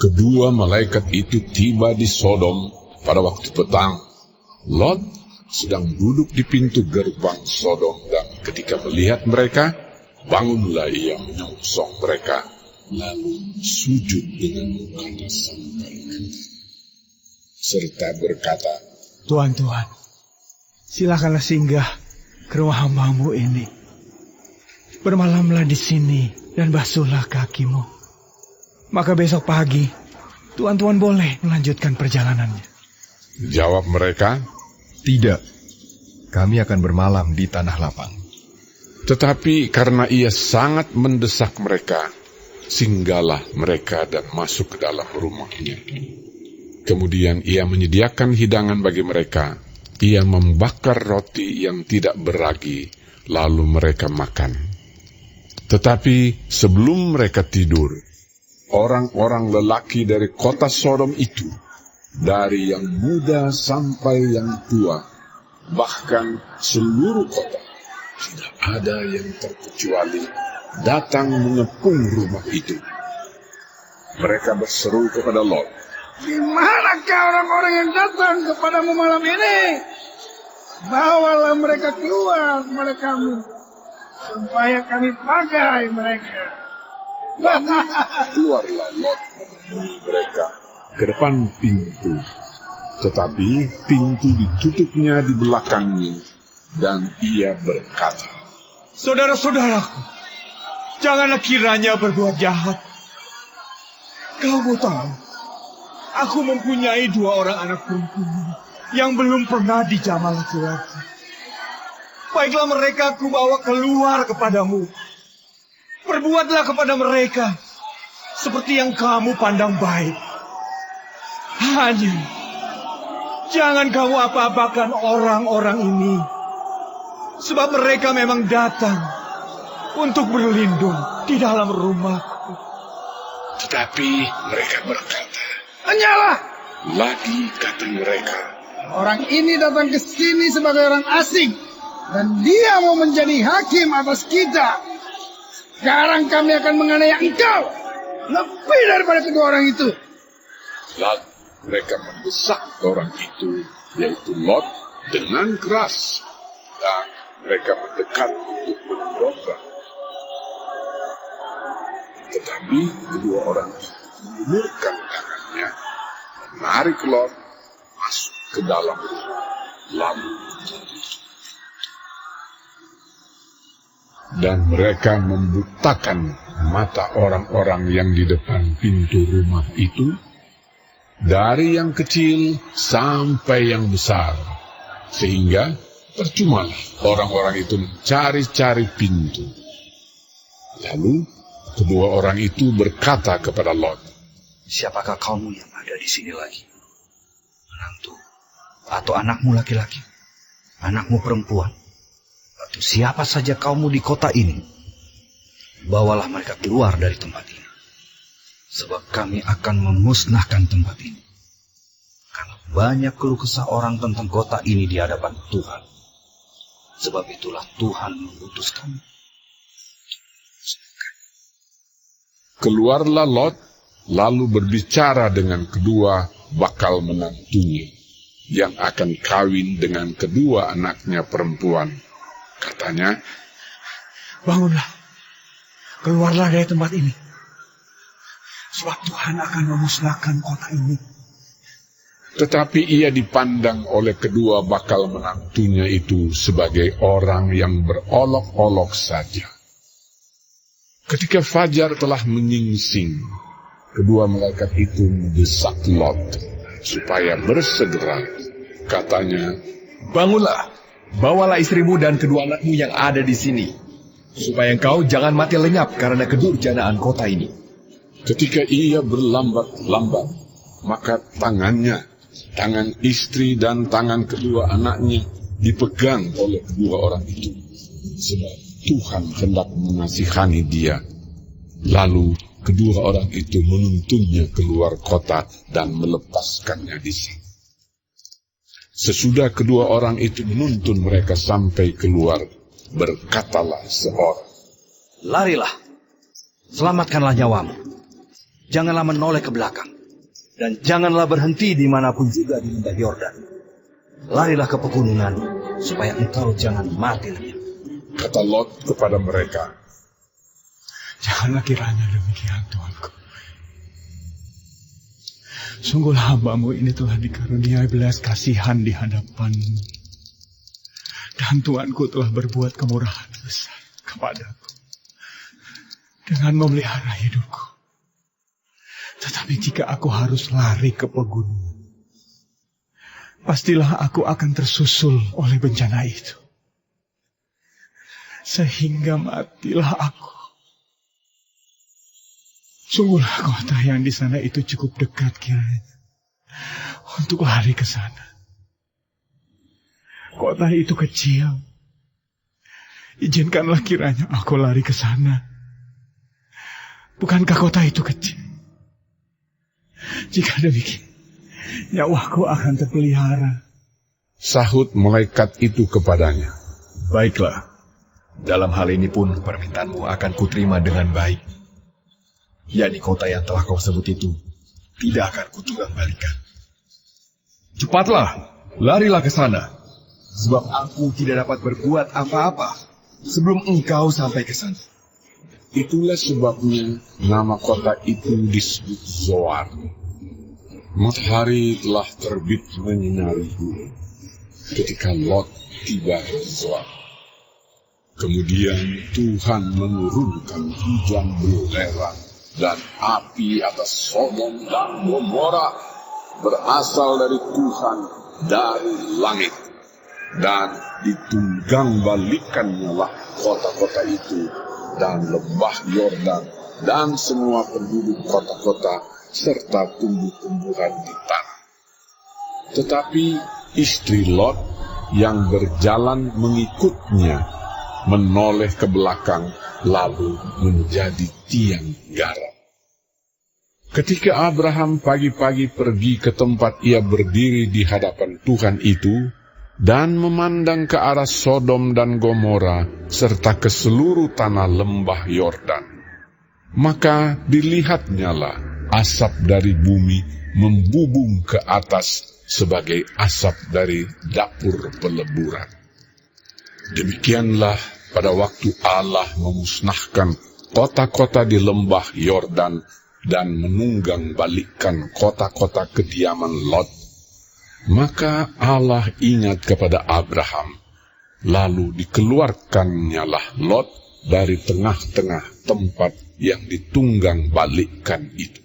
Kedua malaikat itu tiba di Sodom pada waktu petang. Lot sedang duduk di pintu gerbang Sodom, dan ketika melihat mereka, bangunlah ia menyongsong mereka, lalu sujud dengan mukanya sampai serta berkata, Tuhan, silakanlah singgah ke rumah hamba-Mu ini. Bermalamlah di sini dan basuhlah kakimu. Maka besok pagi, Tuhan boleh melanjutkan perjalanannya. Jawab mereka, Tidak, kami akan bermalam di tanah lapang. tetapi karena ia sangat mendesak mereka, singgahlah mereka dan masuk ke dalam rumahnya. Kemudian ia menyediakan hidangan bagi mereka. Ia membakar roti yang tidak beragi, lalu mereka makan. Tetapi sebelum mereka tidur, orang-orang lelaki dari kota Sodom itu, dari yang muda sampai yang tua, bahkan seluruh kota, tidak ada yang terkecuali datang mengepung rumah itu. Mereka berseru kepada Lot, Di manakah orang-orang yang datang kepadamu malam ini? Bawalah mereka keluar kepada kami, supaya kami pakai mereka. keluarlah Lot menemui mereka ke depan pintu. Tetapi pintu ditutupnya di belakangnya, dan ia berkata, Saudara-saudaraku, janganlah kiranya berbuat jahat. Kamu tahu, aku mempunyai 2 orang anak perempuan yang belum pernah dijamah laki-laki. Baiklah mereka aku bawa keluar kepadamu. Perbuatlah kepada mereka seperti yang kamu pandang baik. Hanya jangan kamu apa-apakan orang-orang ini, sebab mereka memang datang untuk berlindung di dalam rumah. tetapi mereka berkata, Hanyalah, lagi kata mereka, orang ini datang ke sini sebagai orang asing, dan dia mau menjadi hakim atas kita. Sekarang kami akan menganiaya engkau lebih daripada kedua orang itu. lalu mereka mendesak orang itu, yaitu Lot, dengan keras, dan mereka mendekat untuk mendobrak. Tetapi kedua orang itu mengulurkan tangannya, menarik Lot masuk ke dalam rumah, lalu dan mereka membutakan mata orang-orang yang di depan pintu rumah itu, dari yang kecil sampai yang besar, sehingga percumalah orang-orang itu mencari-cari pintu. Lalu kedua orang itu berkata kepada Lot, Siapakah kamu yang ada di sini lagi? Menantu atau anakmu laki-laki? Anakmu perempuan? Atau siapa saja kamu di kota ini? Bawalah mereka keluar dari tempat ini, sebab kami akan memusnahkan tempat ini. Karena banyak keluh kesah orang tentang kota ini di hadapan Tuhan. Sebab itulah Tuhan mengutus kami. keluarlah Lot, lalu berbicara dengan kedua bakal menantunya, yang akan kawin dengan kedua anaknya perempuan. Katanya, Bangunlah, keluarlah dari tempat ini, sebab Tuhan akan memusnahkan kota ini. tetapi ia dipandang oleh kedua bakal menantunya itu sebagai orang yang berolok-olok saja. Ketika fajar telah menyingsing, kedua malaikat itu mendesak Lot supaya bersegera. Katanya, Bangunlah, bawalah istrimu dan kedua anakmu yang ada di sini, supaya engkau jangan mati lenyap karena kedurjanaan kota ini. ketika ia berlambat-lambat, maka tangan istri dan tangan kedua anaknya dipegang oleh kedua orang itu, sebab Tuhan hendak mengasihani dia. Lalu kedua orang itu menuntunnya keluar kota dan melepaskannya di sana. Sesudah kedua orang itu menuntun mereka sampai keluar, berkatalah seorang, Larilah, selamatkanlah nyawamu. Janganlah menoleh ke belakang. Dan janganlah berhenti dimanapun juga di lembah Yordan. Larilah ke pegunungan, supaya engkau jangan mati lenyap. Kata Lot kepada mereka, Janganlah kiranya demikian, Tuanku. Sungguhlah hamba-Mu ini telah dikaruniai belas kasihan di hadapan-Mu. Dan Tuanku telah berbuat kemurahan besar kepadaku dengan memelihara hidupku. Tetapi jika aku harus lari ke pegunungan, pastilah aku akan tersusul oleh bencana itu. Sehingga matilah aku. Sungguhlah kota yang di sana itu cukup dekat kiranya untuk lari ke sana. Kota itu kecil. Izinkanlah kiranya aku lari ke sana. Bukankah kota itu kecil? Jika demikian, nyawaku akan terpelihara. sahut malaikat itu kepadanya, Baiklah, dalam hal ini pun permintaanmu akan kuterima dengan baik. yakni kota yang telah kau sebut itu, tidak akan kutunggang balikan. Cepatlah, larilah ke sana, sebab aku tidak dapat berbuat apa-apa sebelum engkau sampai ke sana. Itulah sebabnya nama kota itu disebut Zoar. Matahari telah terbit menyinari bumi ketika Lot tiba di Zoar. Kemudian Tuhan menurunkan hujan belerang dan api atas Sodom dan Gomora berasal dari Tuhan dari langit. Dan ditunggang balikannya lah kota-kota itu dan lembah Yordan dan semua penduduk kota-kota serta tumbuh-tumbuhan di tanah. Tetapi istri Lot yang berjalan mengikutnya menoleh ke belakang lalu menjadi tiang garam. Ketika Abraham pagi-pagi pergi ke tempat ia berdiri di hadapan Tuhan itu, dan memandang ke arah Sodom dan Gomora, serta ke seluruh tanah lembah Yordan, maka dilihatnyalah asap dari bumi membubung ke atas sebagai asap dari dapur peleburan. Demikianlah pada waktu Allah memusnahkan kota-kota di lembah Yordan dan menunggang balikkan kota-kota kediaman Lot, maka Allah ingat kepada Abraham, lalu dikeluarkannyalah Lot dari tengah-tengah tempat yang ditunggang balikkan itu.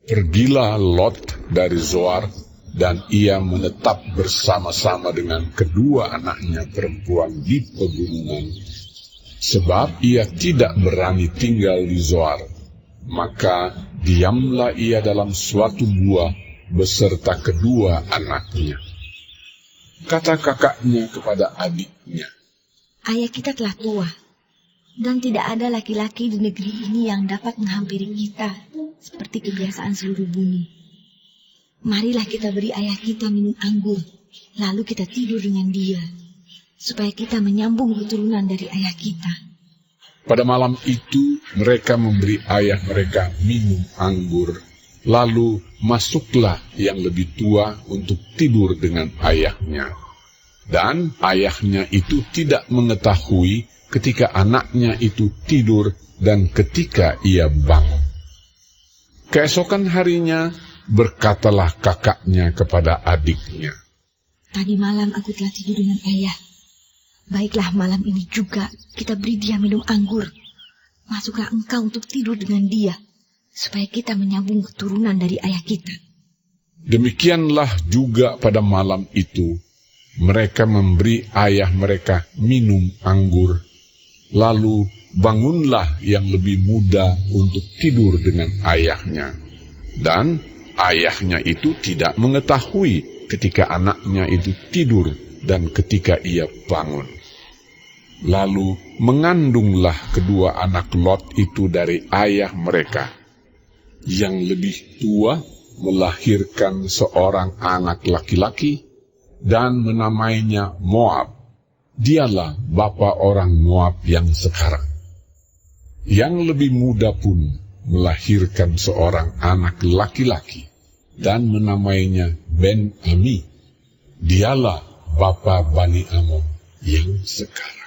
Pergilah Lot dari Zoar, dan ia menetap bersama-sama dengan kedua anaknya perempuan di pegunungan, sebab ia tidak berani tinggal di Zoar. Maka diamlah ia dalam suatu gua beserta kedua anaknya. Kata kakaknya kepada adiknya, Ayah kita telah tua, dan tidak ada laki-laki di negeri ini yang dapat menghampiri kita seperti kebiasaan seluruh bumi. Marilah kita beri ayah kita minum anggur, lalu kita tidur dengan dia, supaya kita menyambung keturunan dari ayah kita. pada malam itu mereka memberi ayah mereka minum anggur. Lalu masuklah yang lebih tua untuk tidur dengan ayahnya. Dan ayahnya itu tidak mengetahui ketika anaknya itu tidur dan ketika ia bangun. Keesokan harinya berkatalah kakaknya kepada adiknya, Tadi malam aku telah tidur dengan ayah. Baiklah malam ini juga kita beri dia minum anggur. Masuklah engkau untuk tidur dengan dia, supaya kita menyambung keturunan dari ayah kita. Demikianlah juga pada malam itu, mereka memberi ayah mereka minum anggur. Lalu bangunlah yang lebih muda untuk tidur dengan ayahnya. Dan ayahnya itu tidak mengetahui ketika anaknya itu tidur dan ketika ia bangun. Lalu mengandunglah kedua anak Lot itu dari ayah mereka. Yang lebih tua melahirkan seorang anak laki-laki dan menamainya Moab. Dialah bapa orang Moab yang sekarang. Yang lebih muda pun melahirkan seorang anak laki-laki dan menamainya Ben Ami. Dialah bapa Bani Amon yang sekarang.